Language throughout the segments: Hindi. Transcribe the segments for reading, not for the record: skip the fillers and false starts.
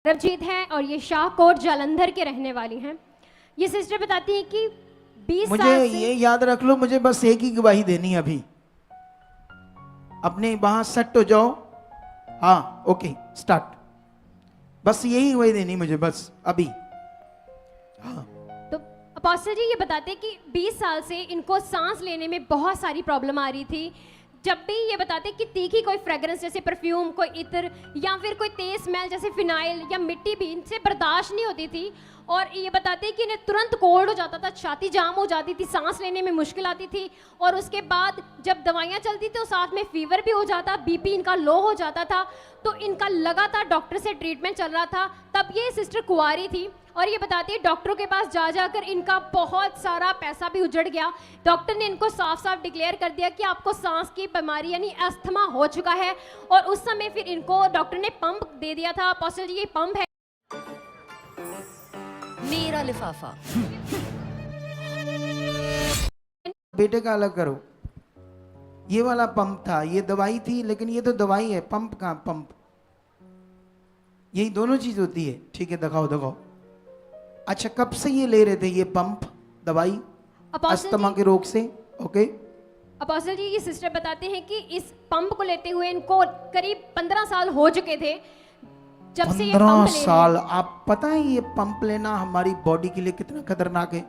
रवजीत हैं और ये शाहकोट जालंधर के रहने वाली हैं। ये सिस्टर बताती हैं कि 20 मुझे साल से ये याद रख लो, मुझे बस एक ही गवाही देनी है अभी। अपने वहां सेट हो जाओ। हाँ ओके स्टार्ट। बस यही गवाही देनी मुझे बस अभी। हाँ तो अपोस्टल जी ये बताते हैं कि 20 साल से इनको सांस लेने में बहुत सारी प्रॉब्लम आ रही थी। जब भी ये बताते हैं कि तीखी कोई फ्रेग्रेंस जैसे परफ्यूम, कोई इत्र या फिर कोई तेज स्मेल जैसे फिनाइल या मिट्टी भी इनसे बर्दाश्त नहीं होती थी। और ये बताते हैं कि इन्हें तुरंत कोल्ड हो जाता था, छाती जाम हो जाती थी, सांस लेने में मुश्किल आती थी। और उसके बाद जब दवाइयाँ चलती थी तो साथ में फीवर भी हो जाता, बीपी इनका लो हो जाता था। तो इनका लगातार डॉक्टर से ट्रीटमेंट चल रहा था। तब ये सिस्टर कुंवारी थी और ये बताती है डॉक्टरों के पास जा जाकर इनका बहुत सारा पैसा भी उजड़ गया। डॉक्टर ने इनको साफ साफ डिक्लेयर कर दिया कि आपको सांस की बीमारी यानी अस्थमा हो चुका है। और उस समय फिर इनको डॉक्टर ने पंप दे दिया था। अपोस्टल जी ये पंप है मेरा लिफाफा। बेटे का अलग करो। ये वाला पंप था, ये दवाई थी, लेकिन ये तो दवाई है, पंप कहाँ पंप। यही दोनों चीज होती है। ठीक है दिखाओ दिखाओ। अच्छा कब से ये ले रहे थे ये पंप दवाई अस्थमा के रोग से? ओके अपोस्टल जी ये सिस्टर बताते हैं कि इस पंप को लेते हुए इनको करीब 15 साल हो चुके थे जब से ये 15 पंप ले साल। आप पता है ये पंप लेना हमारी बॉडी के लिए कितना खतरनाक है?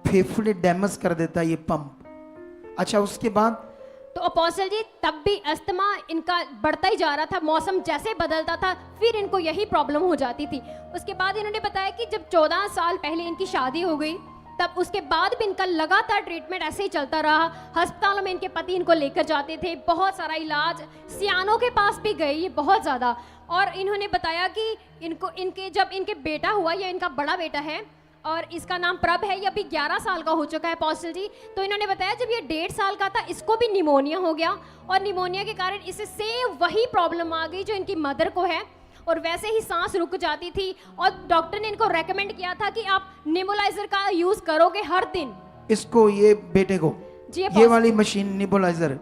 फेफड़े डैमेज कर देता है ये पंप। अच्छा उसके बाद तो अपोस्टल जी तब भी अस्थमा इनका बढ़ता ही जा रहा था। मौसम जैसे बदलता था फिर इनको यही प्रॉब्लम हो जाती थी। उसके बाद इन्होंने बताया कि जब 14 साल पहले इनकी शादी हो गई तब उसके बाद भी इनका लगातार ट्रीटमेंट ऐसे ही चलता रहा। अस्पतालों में इनके पति इनको लेकर जाते थे, बहुत सारा इलाज, सियानों के पास भी गए ये बहुत ज़्यादा। और इन्होंने बताया कि इनके जब इनके बेटा हुआ, या इनका बड़ा बेटा है और इसका नाम प्रभ है, ये अभी 11 साल का हो चुका है अपोस्टल जी। तो इन्होंने बताया जब ये 1.5 साल का था इसको भी निमोनिया हो गया और निमोनिया के कारण इसे सेम वही प्रॉब्लम आ गई जो इनकी मदर को है और वैसे ही सांस रुक जाती थी। और डॉक्टर ने इनको रेकमेंड किया था कि आप नेबुलाइजर का यूज करोगे हर दिन। इसको ये बेटे को जी ये वाली मशीन नेबुलाइजर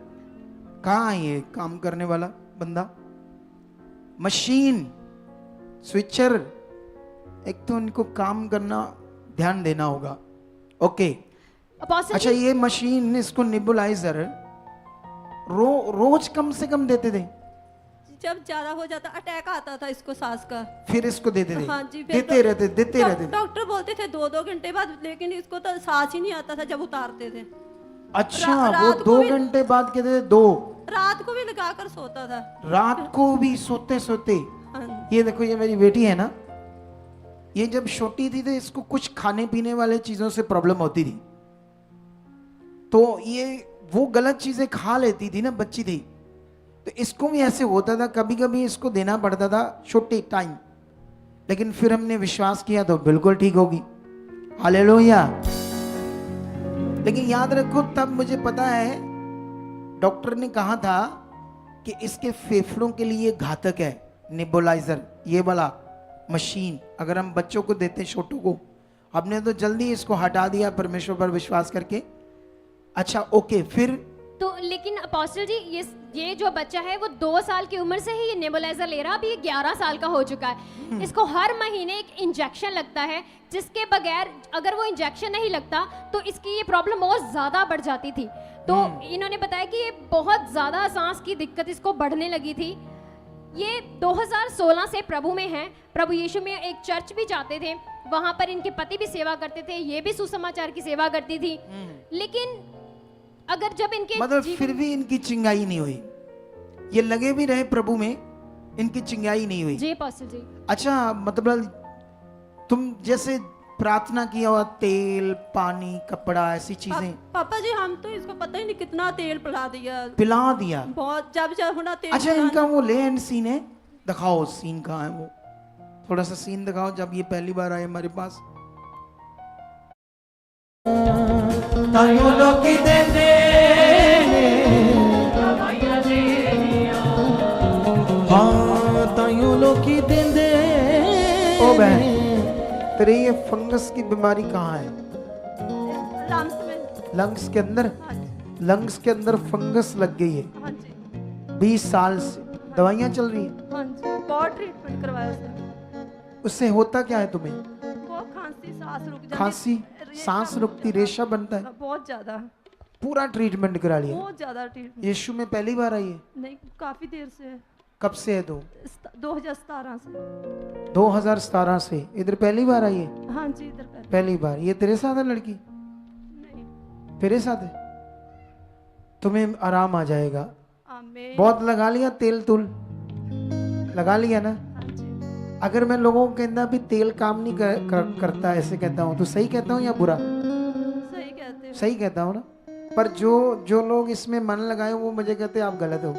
कहाँ है? ये काम करने वाला बंदा मशीन स्विचर। एक तो इनको काम करना ध्यान देना होगा। ओके अच्छा ये मशीन इसको नेबुलाइजर रोज कम से कम देते थे? जब ज्यादा हो जाता अटैक आता था इसको सांस का, फिर इसको देते थे? हाँ जी, देते रहते। डॉक्टर बोलते थे 2-2 घंटे बाद, लेकिन इसको तो सांस ही नहीं आता था जब उतारते थे। अच्छा वो 2 घंटे बाद कहते थे 2। रात को भी लगाकर सोता था। रात को भी सोते सोते। हाँ। ये देखो ये मेरी बेटी है ना, ये जब छोटी थी तो इसको कुछ खाने पीने वाले चीजों से प्रॉब्लम होती थी। तो ये वो गलत चीजें खा लेती थी ना, बच्ची थी, तो इसको भी ऐसे होता था। कभी कभी इसको देना पड़ता था छोटे टाइम, लेकिन फिर हमने विश्वास किया तो बिल्कुल ठीक होगी। हालेलुया। लेकिन याद रखो तब मुझे पता है डॉक्टर ने कहा था कि इसके फेफड़ों के लिए घातक है नेबुलाइजर, ये वाला मशीन। अगर हम बच्चों को देते छोटों को, हमने तो जल्दी इसको हटा दिया परमेश्वर पर विश्वास करके। अच्छा ओके फिर तो लेकिन अपोस्टल जी ये जो बच्चा है वो 2 साल की उम्र से ही ये नेबुलाइजर ले रहा, अभी 11 साल का हो चुका है। इसको हर महीने एक इंजेक्शन लगता है, जिसके बगैर अगर वो इंजेक्शन नहीं लगता तो इसकी ये प्रॉब्लम बहुत ज़्यादा बढ़ जाती थी। तो इन्होंने बताया कि ये बहुत ज़्यादा सांस की दिक्कत इसको बढ़ने लगी थी। ये 2016 से प्रभु में हैं, प्रभु यीशु में एक चर्च भी जाते थे, वहाँ पर इनके पति भी सेवा करते थे, ये भी सुसमाचार की सेवा करती थी। लेकिन अगर जब इनके मतलब फिर भी इनकी चिंगाई नहीं हुई। ये लगे भी रहे प्रभु में, इनकी चिंगाई नहीं हुई। जी पास्टर जी। अच्छा मतलब तुम जैसे प्रार्थना किया हुआ, तेल पानी कपड़ा ऐसी चीजें? पापा जी हम तो इसको पता ही नहीं कितना तेल पिला दिया बहुत। जब होना तेल। अच्छा इनका वो ले एंड सीन है, दिखाओ सीन कहाँ है वो, थोड़ा सा सीन दिखाओ जब ये पहली बार आए हमारे पास। ओ बहन तेरे ये फंगस की बीमारी कहाँ है? लंग्स में। लंग्स के अंदर? हाँ जी। लंग्स के अंदर फंगस लग गई है। हाँ जी। 20 साल से दवाइयाँ चल रही है? हाँ जी बहुत ट्रीटमेंट करवाया उसने। उससे होता क्या है तुम्हें? वो खांसी, सांस रुक जाती, खांसी, रेशा सांस बहुत रुकती, ज्यादा, रेशा बनता है, बहुत ज्यादा, पूरा ट्रीटमेंट करा लिया। बहुत ज्यादा ट्रीटमेंट। यीशु में पहली बार आई है? नहीं, काफी देर से है। कब से है? 2017 से। 2017 से इधर पहली बार आई है? हाँ जी, इधर पहले। पहली बार। ये तेरे साथ है लड़की? नहीं, तेरे साथ है? तुम्हें आराम आ जाएगा। आमीन। बहुत लगा लिया तेल तुल? लगा लिया ना? हाँ जी। अगर मैं लोगों को कहता भी तेल काम नहीं करता ऐसे कहता हूँ तो सही कहता हूँ या बुरा? सही कहते हो। सही कहता हूँ ना? पर जो लोग इसमें मन लगाए वो मुझे कहते आप गलत हो।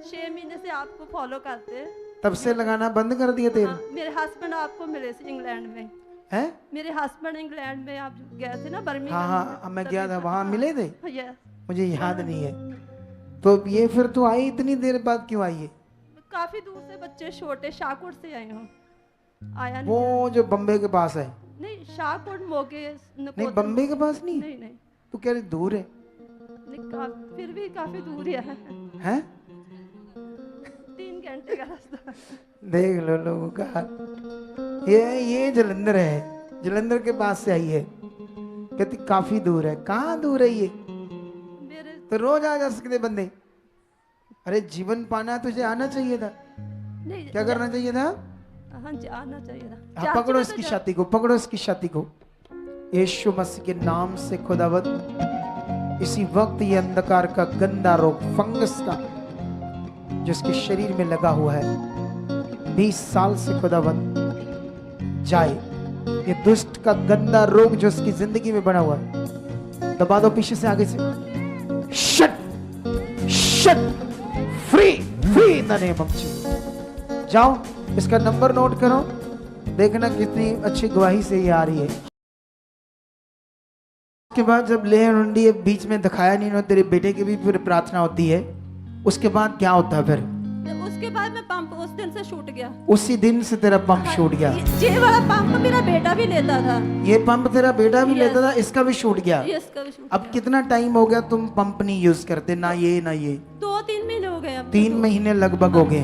6 महीने से आपको फॉलो करते हैं। तब से लगाना बंद कर दिया तेल? हाँ, मेरे हस्बैंड आपको मिले थे इंग्लैंड में। हैं? मेरे हस्बैंड इंग्लैंड में आप गए थे ना, बर्मिंघम हाँ, मैं गया था, वहाँ मिले थे? यस। मुझे याद नहीं है। तो ये फिर तो आई इतनी देर बाद क्यों आई है? काफी दूर से बच्चे छोटे शाहकोट से आए हो। आया नहीं? वो जो बम्बे के पास है? नहीं, शाहकोट, मोगे, नहीं, बम्बे के पास नहीं। नहीं नहीं तू कह रही दूर है? नहीं, फिर भी काफी दूर है। हैं? 3 घंटे का रास्ता। देख लो लोगों का। ये जलंधर है, जलंधर के पास से आई है, कहती काफी दूर है। कहाँ दूर है ये? मेरे तो रोज आ जा सकते बंदे। अरे जीवन पाना तुझे आना चाहिए था। नहीं, क्या करना चाहिए था? हाँ जी, आना चाहिए था। हाँ, पकड़ो इसकी छाती को, पकड़ो इसकी छाती को। यीशु मसीह के नाम से खुदावत इसी वक्त ये अंधकार का गंदा रोग, फंगस का जिसके शरीर में लगा हुआ है 20 साल से, खुदावत जाए। ये दुष्ट का गंदा रोग जो उसकी जिंदगी में बना हुआ है, दबा दो पीछे से, आगे से। Shut shut, free free in the name of Jesus. जाओ, इसका नंबर नोट करो, देखना कितनी अच्छी गवाही से ये आ रही है। उसके बाद जब लेह उंडी बीच में दिखाया नहीं ना, तेरे बेटे की भी फिर प्रार्थना होती है। उसके बाद क्या होता है फिर? उसके बाद में पंप उस दिन से छूट गया। उसी दिन से तेरा पंप छूट गया? ये वाला पंप मेरा बेटा भी लेता था। ये पंप तेरा बेटा भी लेता था, इसका भी छूट गया? इसका भी छूट अब गया। कितना टाइम हो गया तुम पंप नहीं यूज करते? ना ये ना ये। 2-3 महीने हो गए अब। 3 महीने लगभग हो गए।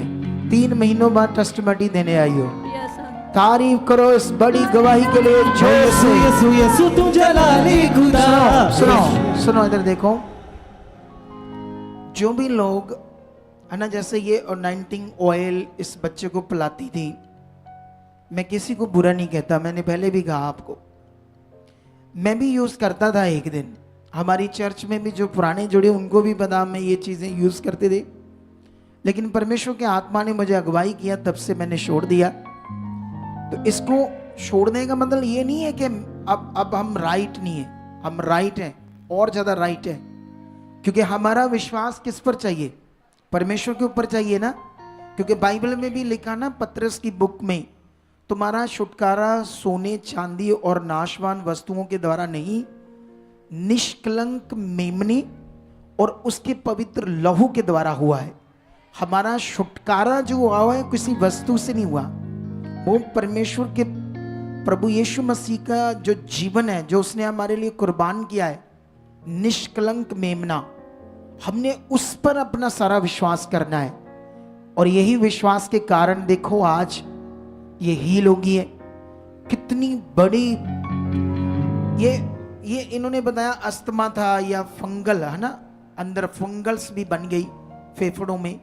3 महीनों बाद टेस्टिमनी देने आई हो। Yes sir. तारीफ करो इस बड़ी गवाही के लिए जोर से। यीशु यीशु तू जलाली खुदा। सुनो सुनो, इधर देखो। जो भी लोग है ना, जैसे ये अनॉइंटिंग ऑयल इस बच्चे को पिलाती थी, मैं किसी को बुरा नहीं कहता, मैंने पहले भी कहा आपको, मैं भी यूज करता था एक दिन। हमारी चर्च में भी जो पुराने जुड़े उनको भी पता, मैं ये चीजें यूज करते थे। लेकिन परमेश्वर के आत्मा ने मुझे अगुवाई किया, तब से मैंने छोड़ दिया। तो इसको छोड़ने का मतलब ये नहीं है कि अब हम राइट नहीं है, हम राइट हैं, और ज्यादा राइट हैं, क्योंकि हमारा विश्वास किस पर चाहिए? परमेश्वर के ऊपर चाहिए ना। क्योंकि बाइबल में भी लिखा ना, पत्रस की बुक में, तुम्हारा छुटकारा सोने चांदी और नाशवान वस्तुओं के द्वारा नहीं, निष्कलंक मेमने और उसके पवित्र लहू के द्वारा हुआ है। हमारा छुटकारा जो हुआ है किसी वस्तु से नहीं हुआ, वो परमेश्वर के प्रभु यीशु मसीह का जो जीवन है, जो उसने हमारे लिए कुर्बान किया है, निष्कलंक मेमना, हमने उस पर अपना सारा विश्वास करना है। और यही विश्वास के कारण देखो आज ये हील होगी है। कितनी बड़ी ये इन्होंने बताया अस्थमा था या फंगल है ना, अंदर फंगल्स भी बन गई फेफड़ों में।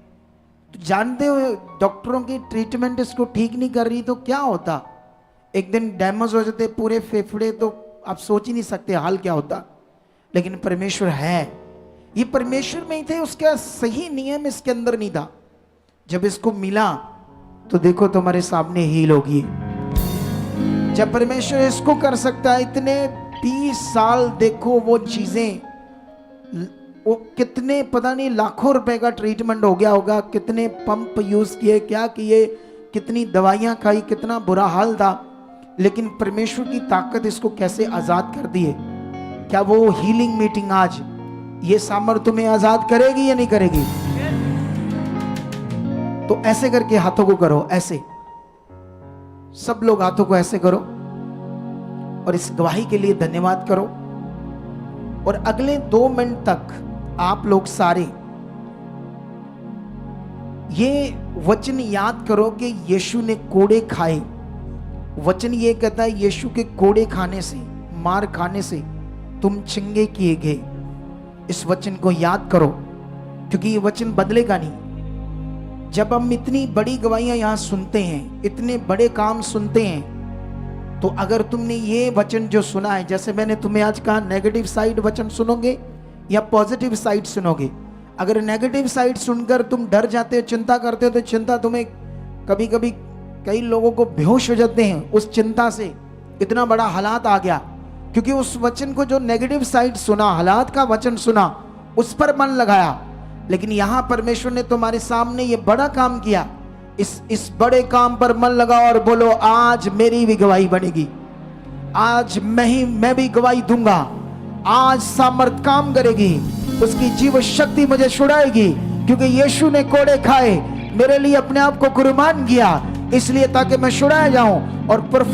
तो जानते हो डॉक्टरों की ट्रीटमेंट इसको ठीक नहीं कर रही तो क्या होता? एक दिन डैमेज हो जाते पूरे फेफड़े, तो आप सोच ही नहीं सकते हाल क्या होता। लेकिन परमेश्वर है, ये परमेश्वर में ही थे, उसका सही नियम इसके अंदर नहीं था। जब इसको मिला तो देखो तुम्हारे सामने हील होगी। जब परमेश्वर इसको कर सकता है, इतने 20 साल देखो वो चीजें, वो कितने पता नहीं लाखों रुपए का ट्रीटमेंट हो गया होगा, कितने पंप यूज किए, क्या किए, कितनी दवाइयां खाई, कितना बुरा हाल था, लेकिन परमेश्वर की ताकत इसको कैसे आजाद कर दी है। क्या वो हीलिंग मीटिंग आज ये सामर्थ तुम्हें आजाद करेगी या नहीं करेगी? तो ऐसे करके हाथों को करो, ऐसे सब लोग हाथों को ऐसे करो और इस गवाही के लिए धन्यवाद करो। और अगले 2 मिनट तक आप लोग सारे ये वचन याद करो कि यीशु ने कोड़े खाए। वचन ये कहता है यीशु के कोड़े खाने से, मार खाने से तुम चंगे किए गए। इस वचन को याद करो, क्योंकि ये वचन बदलेगा नहीं। जब हम इतनी बड़ी गवाहियां यहां सुनते हैं, इतने बड़े काम सुनते हैं, तो अगर तुमने ये वचन जो सुना है, जैसे मैंने तुम्हें आज कहा, नेगेटिव साइड वचन सुनोगे या पॉजिटिव साइड सुनोगे। अगर नेगेटिव साइड सुनकर तुम डर जाते हो, चिंता करते हो, तो चिंता तुम्हें कभी कभी, कई लोगों को बेहोश हो जाते हैं उस चिंता से, इतना बड़ा हालात आ गया, क्योंकि उस वचन को जो नेगेटिव साइड सुना, हालात का वचन सुना, उस पर मन लगाया। लेकिन यहां परमेश्वर ने तुम्हारे सामने ये बड़ा काम किया। इस बड़े काम पर मन लगाओ और बोलो, आज मेरी भी गवाही बनेगी, आज मैं भी गवाही दूंगा, आज सामर्थ काम करेगी, उसकी जीव शक्ति मुझे छुड़ाएगी, क्योंकि यीशु ने कोड़े खाए, मेरे लिए अपने आप को कुर्बान किया, इसलिए ताकि मैं छुड़ाया जाऊं और